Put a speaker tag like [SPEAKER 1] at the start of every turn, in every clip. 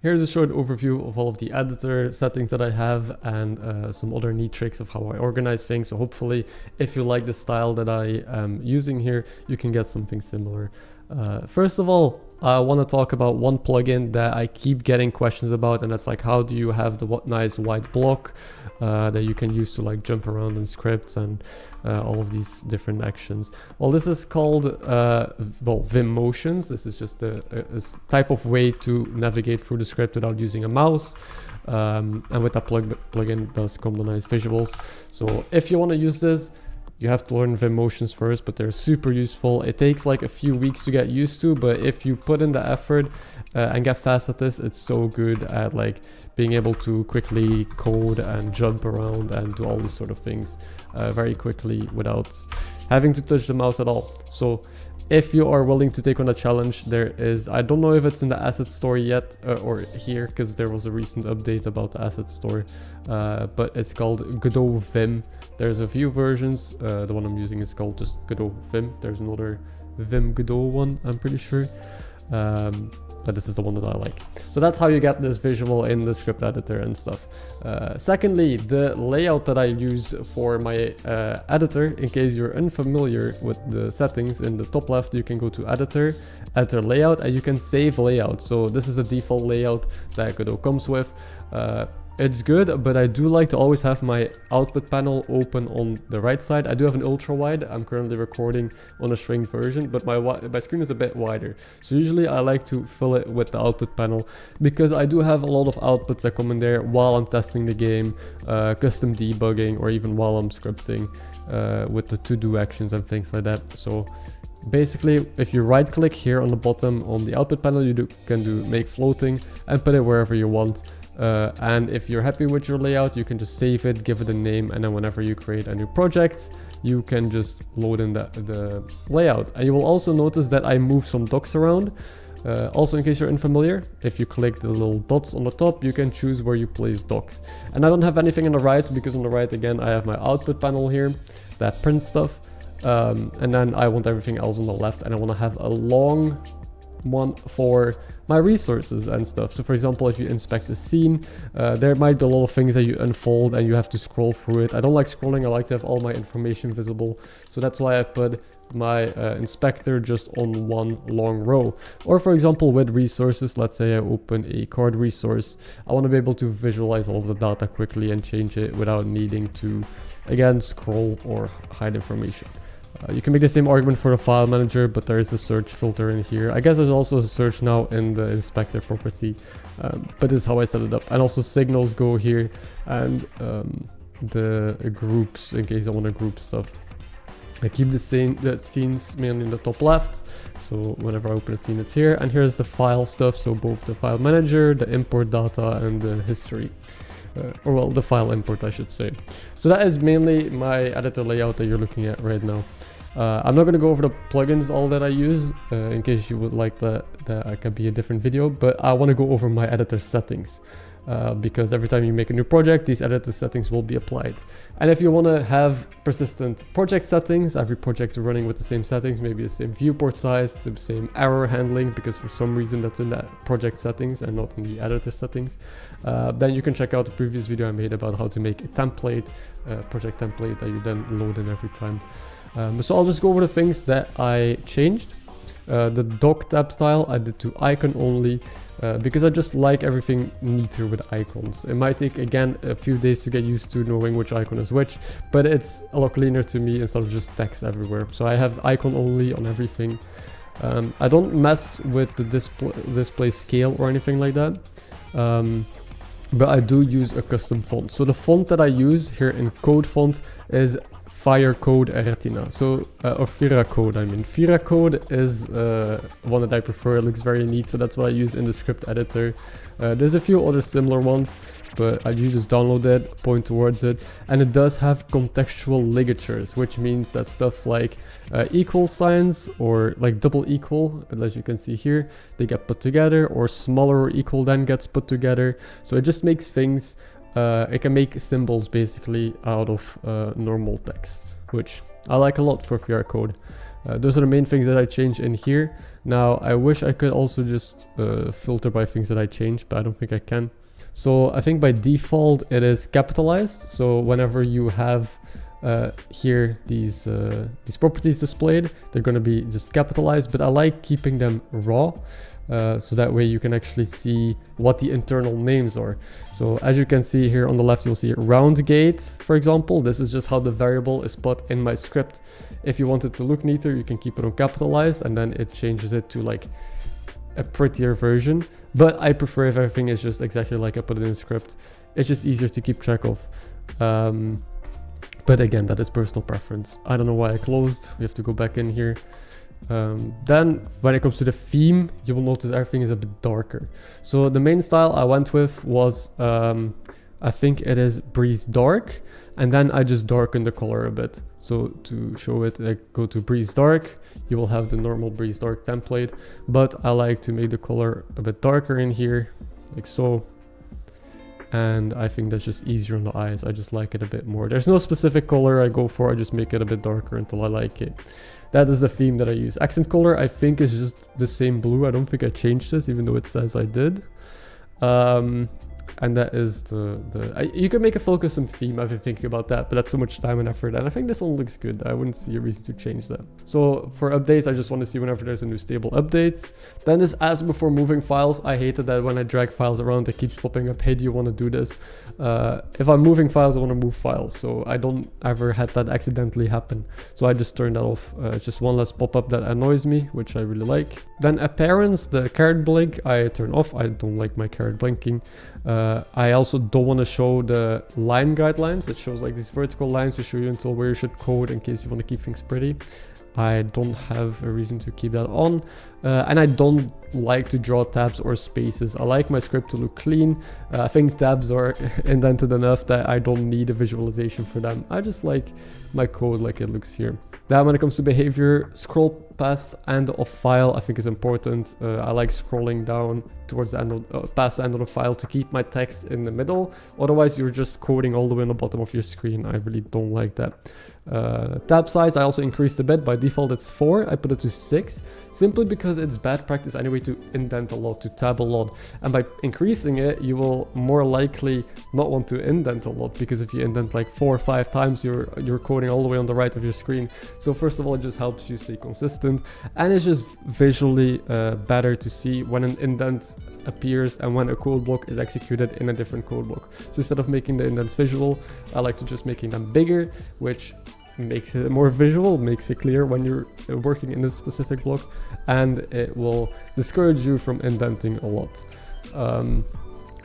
[SPEAKER 1] Here's a short overview of all of the editor settings that I have and some other neat tricks of how I organize things. So hopefully if you like the style that I am using here, you can get something similar. First of all, I want to talk about one plugin that I keep getting questions about, and that's like, how do you have the nice white block that you can use to like jump around in scripts and all of these different actions. Well, this is called Vim Motions. This is just a type of way to navigate through the script without using a mouse. And with that plugin does come the nice visuals. So if you want to use this, you have to learn Vim Motions first, but they're super useful. It takes like a few weeks to get used to, but if you put in the effort and get fast at this, it's so good at like being able to quickly code and jump around and do all these sort of things very quickly without having to touch the mouse at all. So if you are willing to take on a challenge, there is, I don't know if it's in the asset store yet or here, because there was a recent update about the asset store, but it's called Godot Vim. There's a few versions. The one I'm using is called just Godot Vim. There's another Vim Godot one, I'm pretty sure. But this is the one that I like. So that's how you get this visual in the script editor and stuff. Secondly, the layout that I use for my editor, in case you're unfamiliar with the settings, in the top left you can go to editor layout, and you can save layout. So this is the default layout that Godot comes with. It's good, but I do like to always have my output panel open on the right side. I do have an ultra wide. I'm currently recording on a shrink version, but my screen is a bit wider. So usually I like to fill it with the output panel, because I do have a lot of outputs that come in there while I'm testing the game, custom debugging, or even while I'm scripting with the to-do actions and things like that. So basically, if you right click here on the bottom on the output panel, you can do make floating and put it wherever you want. And if you're happy with your layout, you can just save it, give it a name, and then whenever you create a new project, you can just load in the layout. And you will also notice that I move some docs around. Also, in case you're unfamiliar, if you click the little dots on the top, you can choose where you place docs. And I don't have anything on the right, because on the right, again, I have my output panel here that prints stuff. And then I want everything else on the left, and I want to have a long one for my resources and stuff. So for example, if you inspect a scene, there might be a lot of things that you unfold and you have to scroll through it. I don't like scrolling. I like to have all my information visible. So that's why I put my inspector just on one long row. Or for example, with resources, let's say I open a card resource, I want to be able to visualize all of the data quickly and change it without needing to, again, scroll or hide information. You can make the same argument for the file manager, but there is a search filter in here. I guess there's also a search now in the inspector property, but this is how I set it up. And also signals go here, and the groups, in case I want to group stuff. I keep the scenes mainly in the top left, so whenever I open a scene, it's here. And here's the file stuff, so both the file manager, the import data, and the history. Or well, the file import, I should say. So that is mainly my editor layout that you're looking at right now. I'm not going to go over the plugins all that I use, in case you would like that can be a different video, but I want to go over my editor settings. Because every time you make a new project, these editor settings will be applied. And if you want to have persistent project settings, every project running with the same settings, maybe the same viewport size, the same error handling, because for some reason that's in that project settings and not in the editor settings, then you can check out the previous video I made about how to make a template, project template that you then load in every time. So I'll just go over the things that I changed. The dock tab style I did to icon only, because I just like everything neater with icons. It might take, again, a few days to get used to knowing which icon is which, but it's a lot cleaner to me instead of just text everywhere. So I have icon only on everything. I don't mess with the display scale or anything like that, but I do use a custom font. So the font that I use here in code font is Fire Code Retina, so or Fira Code. I mean, Fira Code is one that I prefer. It looks very neat, so that's what I use in the script editor. There's a few other similar ones, but you just download it, point towards it, and it does have contextual ligatures, which means that stuff like equal signs or like double equal, as you can see here, they get put together, or smaller or equal then gets put together. So it just makes things. It can make symbols basically out of normal text, which I like a lot for VR code. Those are the main things that I change in here. Now, I wish I could also just filter by things that I changed, but I don't think I can. So I think by default it is capitalized. So whenever you have here these properties displayed, they're going to be just capitalized, but I like keeping them raw. So that way you can actually see what the internal names are. So as you can see here on the left, you'll see round gate, for example. This is just how the variable is put in my script. If you want it to look neater, you can keep it on capitalized, and then it changes it to like a prettier version. But I prefer if everything is just exactly like I put it in the script. It's just easier to keep track of. But again, that is personal preference. I don't know why I closed. We have to go back in here. Then when it comes to the theme, you will notice everything is a bit darker. So the main style I went with was, I think it is Breeze Dark. And then I just darken the color a bit. So to show it, I go to Breeze Dark. You will have the normal Breeze Dark template, but I like to make the color a bit darker in here, like so. And I think that's just easier on the eyes. I just like it a bit more. There's no specific color I go for. I just make it a bit darker until I like it. That is the theme that I use. Accent color, I think, is just the same blue. I don't think I changed this, even though it says I did. And that is you can make a full custom theme if you're thinking about that, but that's so much time and effort, and I think this one looks good. I wouldn't see a reason to change that. So for updates, I just want to see whenever there's a new stable update. Then this ask before moving files. I hated that when I drag files around, it keeps popping up, hey, do you want to do this? If I'm moving files, I want to move files, so I don't ever had that accidentally happen. So I just turned that off. It's just one less pop-up that annoys me, which I really like. Then appearance, the caret blink, I turn off. I don't like my caret blinking. I also don't want to show the line guidelines. It shows like these vertical lines to show you until where you should code in case you want to keep things pretty. I don't have a reason to keep that on. And I don't like to draw tabs or spaces. I like my script to look clean. I think tabs are indented enough that I don't need a visualization for them. I just like my code like it looks here. Then when it comes to behavior, scroll past end of file I think is important. I like scrolling down towards the end of, past the end of the file to keep my text in the middle. Otherwise you're just coding all the way on the bottom of your screen. I really don't like that. Tab size I also increased a bit. By default it's 4. I put it to 6 simply because it's bad practice anyway to indent a lot, to tab a lot, and by increasing it you will more likely not want to indent a lot, because if you indent like 4 or 5 times you're coding all the way on the right of your screen. So first of all, it just helps you stay consistent, and it's just visually better to see when an indent appears and when a code block is executed in a different code block. So instead of making the indents visual, I like to just making them bigger, which makes it more visual, makes it clear when you're working in this specific block, and it will discourage you from indenting a lot.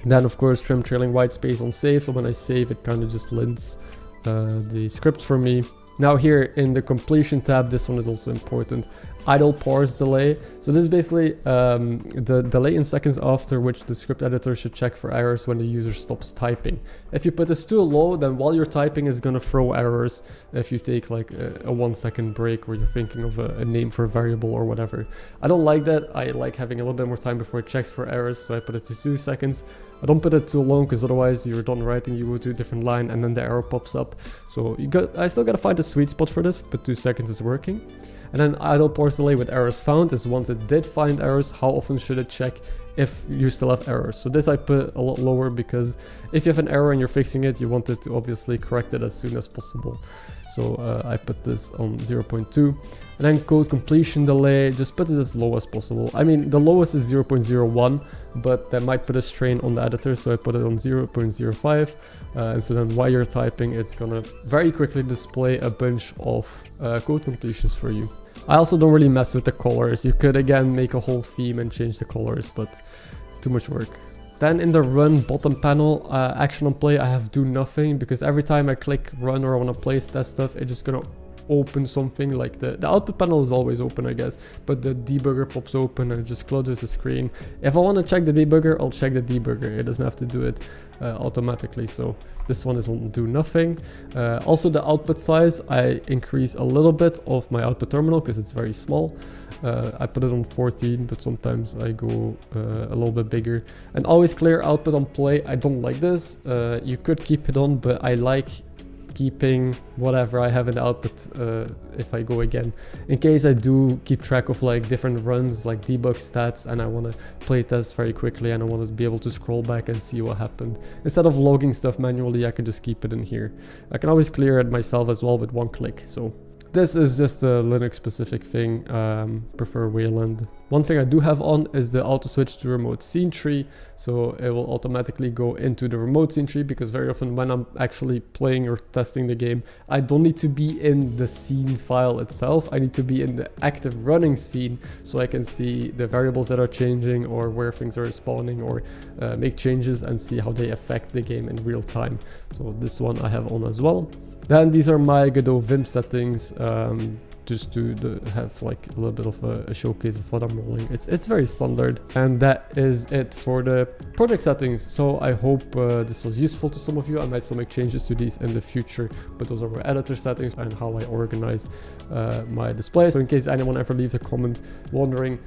[SPEAKER 1] Then of course trim trailing white space on save, so when I save it kind of just lints the script for me. Now here in the completion tab, this one is also important. Idle parse delay. So this is basically the delay in seconds after which the script editor should check for errors when the user stops typing. If you put this too low, then while you're typing it's gonna throw errors if you take like a 1 second break where you're thinking of a name for a variable or whatever. I don't like that. I like having a little bit more time before it checks for errors, so I put it to 2 seconds. I don't put it too long because otherwise you're done writing, you go to a different line and then the error pops up. So I still gotta find a sweet spot for this, but 2 seconds is working. And then idle parse delay with errors found is once it did find errors, how often should it check if you still have errors. So this I put a lot lower because if you have an error and you're fixing it, you want it to obviously correct it as soon as possible. So I put this on 0.2. And then code completion delay, just put it as low as possible. I mean, the lowest is 0.01, but that might put a strain on the editor, so I put it on 0.05. And so then while you're typing, it's gonna very quickly display a bunch of code completions for you. I also don't really mess with the colors. You could again make a whole theme and change the colors, but too much work. Then in the run bottom panel, action on play, I have do nothing, because every time I click run or I want to place that stuff, it's just gonna open something. Like the output panel is always open, I guess, but the debugger pops open and it just closes the screen. If I want to check the debugger, I'll check the debugger. It doesn't have to do it automatically. So this one is on do nothing. Also the output size, I increase a little bit of my output terminal because it's very small. I put it on 14, but sometimes I go a little bit bigger. And always clear output on play. I don't like this. You could keep it on, but I like keeping whatever I have in the output if I go again, in case I do keep track of like different runs, like debug stats, and I want to play test very quickly and I want to be able to scroll back and see what happened. Instead of logging stuff manually, I can just keep it in here. I can always clear it myself as well with one click. So this is just a Linux specific thing, prefer Wayland. One thing I do have on is the auto switch to remote scene tree, so it will automatically go into the remote scene tree, because very often when I'm actually playing or testing the game, I don't need to be in the scene file itself, I need to be in the active running scene, so I can see the variables that are changing or where things are spawning, or make changes and see how they affect the game in real time. So this one I have on as well. Then these are my Godot Vim settings, just to have like a little bit of a showcase of what I'm rolling. It's very standard, and that is it for the project settings. So I hope this was useful to some of you. I might still make changes to these in the future, but those are my editor settings and how I organize my display. So in case anyone ever leaves a comment wondering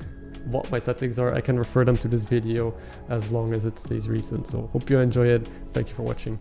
[SPEAKER 1] what my settings are, I can refer them to this video as long as it stays recent. So hope you enjoy it. Thank you for watching.